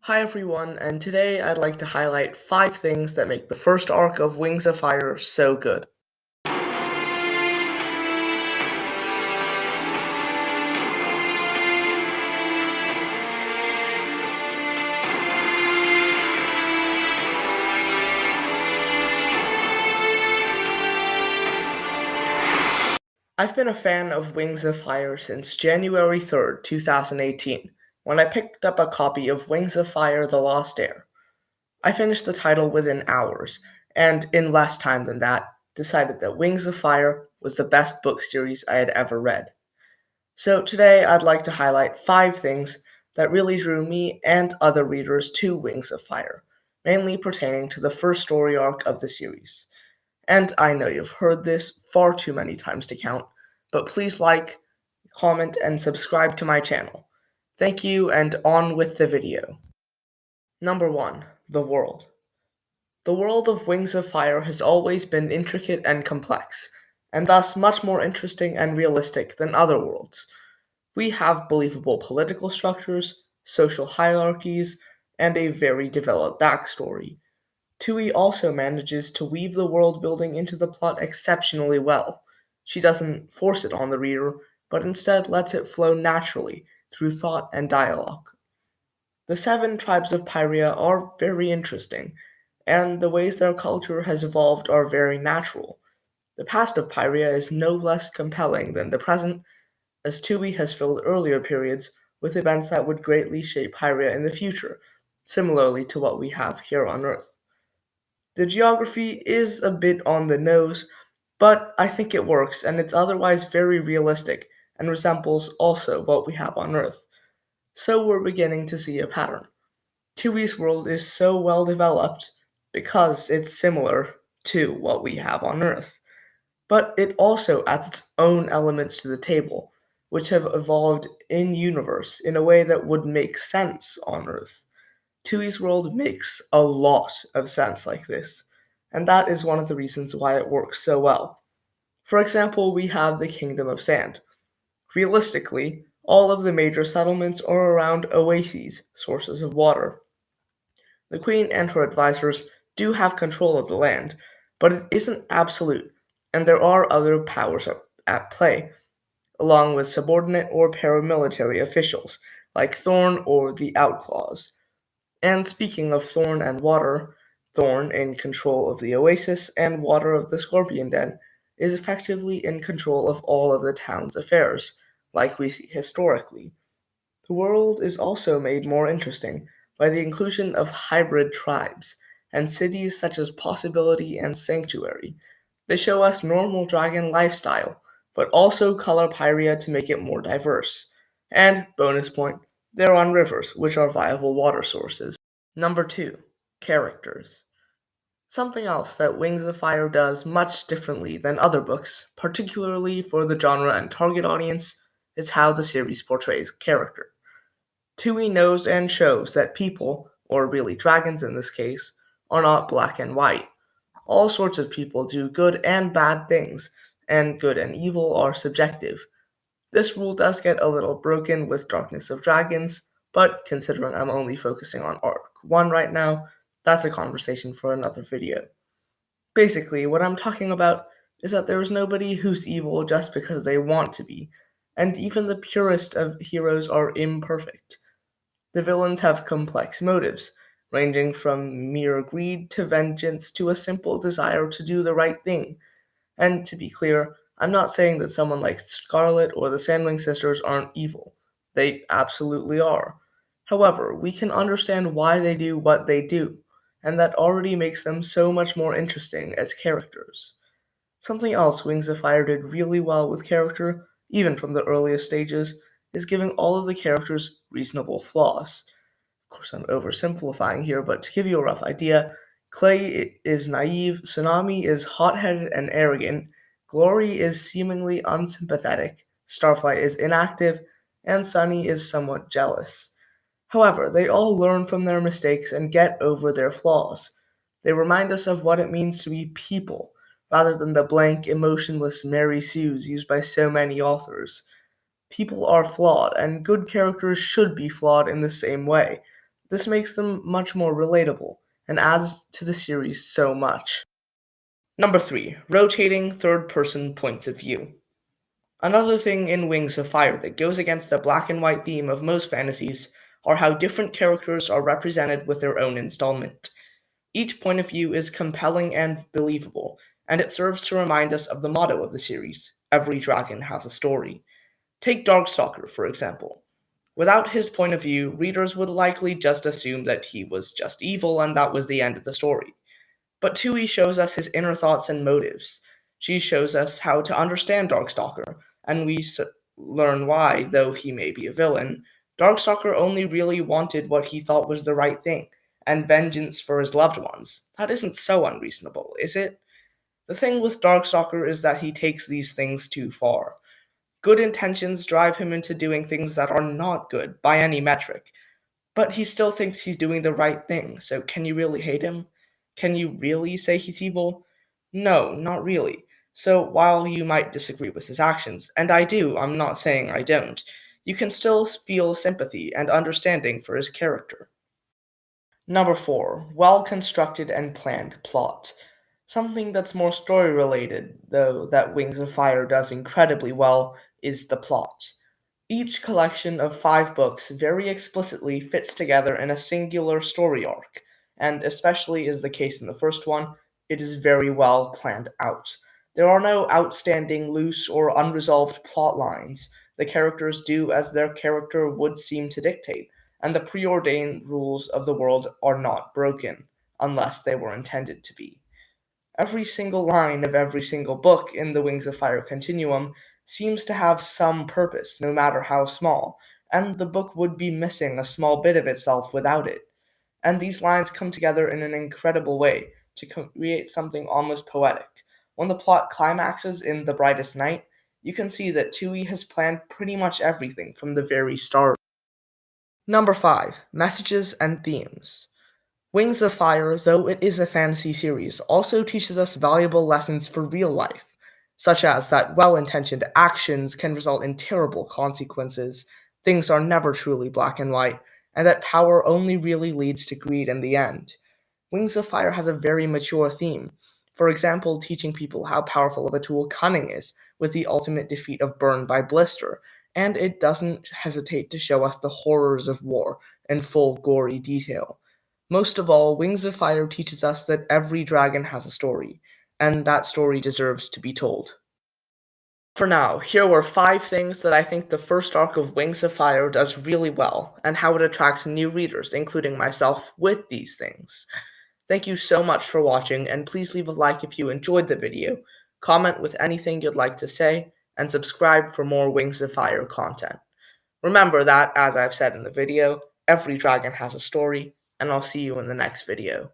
Hi everyone, and today I'd like to highlight 5 things that make the first arc of Wings of Fire so good. I've been a fan of Wings of Fire since January 3rd, 2018, when I picked up a copy of Wings of Fire: The Lost Heir. I finished the title within hours, and in less time than that, decided that Wings of Fire was the best book series I had ever read. So today I'd like to highlight 5 things that really drew me and other readers to Wings of Fire, mainly pertaining to the first story arc of the series. And I know you've heard this far too many times to count, but please like, comment, and subscribe to my channel. Thank you, and on with the video. Number 1. The world. The world of Wings of Fire has always been intricate and complex, and thus much more interesting and realistic than other worlds. We have believable political structures, social hierarchies, and a very developed backstory. Tui also manages to weave the world building into the plot exceptionally well. She doesn't force it on the reader, but instead lets it flow naturally through thought and dialogue. The 7 tribes of Pyria are very interesting, and the ways their culture has evolved are very natural. The past of Pyria is no less compelling than the present, as Tui has filled earlier periods with events that would greatly shape Hyria in the future, similarly to what we have here on Earth. The geography is a bit on the nose, but I think it works, and it's otherwise very realistic and resembles also what we have on Earth. So we're beginning to see a pattern. Tui's world is so well developed because it's similar to what we have on Earth. But it also adds its own elements to the table, which have evolved in universe in a way that would make sense on Earth. Tui's world makes a lot of sense like this, and that is one of the reasons why it works so well. For example, we have the Kingdom of Sand. Realistically, all of the major settlements are around oases, sources of water. The Queen and her advisors do have control of the land, but it isn't absolute, and there are other powers at play, along with subordinate or paramilitary officials, like Thorn or the Outlaws. And speaking of Thorn and Water, Thorn, in control of the Oasis, and Water of the Scorpion Den, is effectively in control of all of the town's affairs, like we see historically. The world is also made more interesting by the inclusion of hybrid tribes and cities such as Possibility and Sanctuary. They show us normal dragon lifestyle, but also color Pyria to make it more diverse. And, bonus point, they're on rivers, which are viable water sources. Number 2. Characters. Something else that Wings of Fire does much differently than other books, particularly for the genre and target audience, is how the series portrays character. Tui knows and shows that people, or really dragons in this case, are not black and white. All sorts of people do good and bad things, and good and evil are subjective. This rule does get a little broken with Darkness of Dragons, but considering I'm only focusing on Arc 1 right now, that's a conversation for another video. Basically, what I'm talking about is that there is nobody who's evil just because they want to be, and even the purest of heroes are imperfect. The villains have complex motives, ranging from mere greed to vengeance to a simple desire to do the right thing. And to be clear, I'm not saying that someone like Scarlet or the Sandwing sisters aren't evil. They absolutely are. However, we can understand why they do what they do, and that already makes them so much more interesting as characters. Something else Wings of Fire did really well with character, even from the earliest stages, is giving all of the characters reasonable flaws. Of course, I'm oversimplifying here, but to give you a rough idea, Clay is naive, Tsunami is hot-headed and arrogant, Glory is seemingly unsympathetic, Starflight is inactive, and Sunny is somewhat jealous. However, they all learn from their mistakes and get over their flaws. They remind us of what it means to be people, rather than the blank, emotionless Mary Sues used by so many authors. People are flawed, and good characters should be flawed in the same way. This makes them much more relatable and adds to the series so much. Number 3, rotating third person points of view. Another thing in Wings of Fire that goes against the black and white theme of most fantasies are how different characters are represented with their own installment. Each point of view is compelling and believable, and it serves to remind us of the motto of the series: every dragon has a story. Take Darkstalker, for example. Without his point of view, readers would likely just assume that he was just evil and that was the end of the story. But Tui shows us his inner thoughts and motives. She shows us how to understand Darkstalker, and learn why, though he may be a villain, Darkstalker only really wanted what he thought was the right thing, and vengeance for his loved ones. That isn't so unreasonable, is it? The thing with Darkstalker is that he takes these things too far. Good intentions drive him into doing things that are not good by any metric, but he still thinks he's doing the right thing, so can you really hate him? Can you really say he's evil? No, not really. So while you might disagree with his actions, and I do, I'm not saying I don't, you can still feel sympathy and understanding for his character. Number 4, well constructed and planned plot. Something that's more story related, though, that Wings of Fire does incredibly well, is the plot. Each collection of 5 books very explicitly fits together in a singular story arc, and especially is the case in the first one, it is very well planned out. There are no outstanding, loose, or unresolved plot lines. The characters do as their character would seem to dictate, and the preordained rules of the world are not broken, unless they were intended to be. Every single line of every single book in the Wings of Fire continuum seems to have some purpose, no matter how small, and the book would be missing a small bit of itself without it. And these lines come together in an incredible way to create something almost poetic. When the plot climaxes in The Brightest Night, you can see that Tui has planned pretty much everything from the very start. Number 5, messages and themes. Wings of Fire, though it is a fantasy series, also teaches us valuable lessons for real life, such as that well-intentioned actions can result in terrible consequences, things are never truly black and white, and that power only really leads to greed in the end. Wings of Fire has a very mature theme, for example, teaching people how powerful of a tool cunning is, with the ultimate defeat of Burn by Blister, and it doesn't hesitate to show us the horrors of war in full gory detail. Most of all, Wings of Fire teaches us that every dragon has a story, and that story deserves to be told. For now, here were 5 things that I think the first arc of Wings of Fire does really well, and how it attracts new readers, including myself, with these things. Thank you so much for watching, and please leave a like if you enjoyed the video, comment with anything you'd like to say, and subscribe for more Wings of Fire content. Remember that, as I've said in the video, every dragon has a story, and I'll see you in the next video.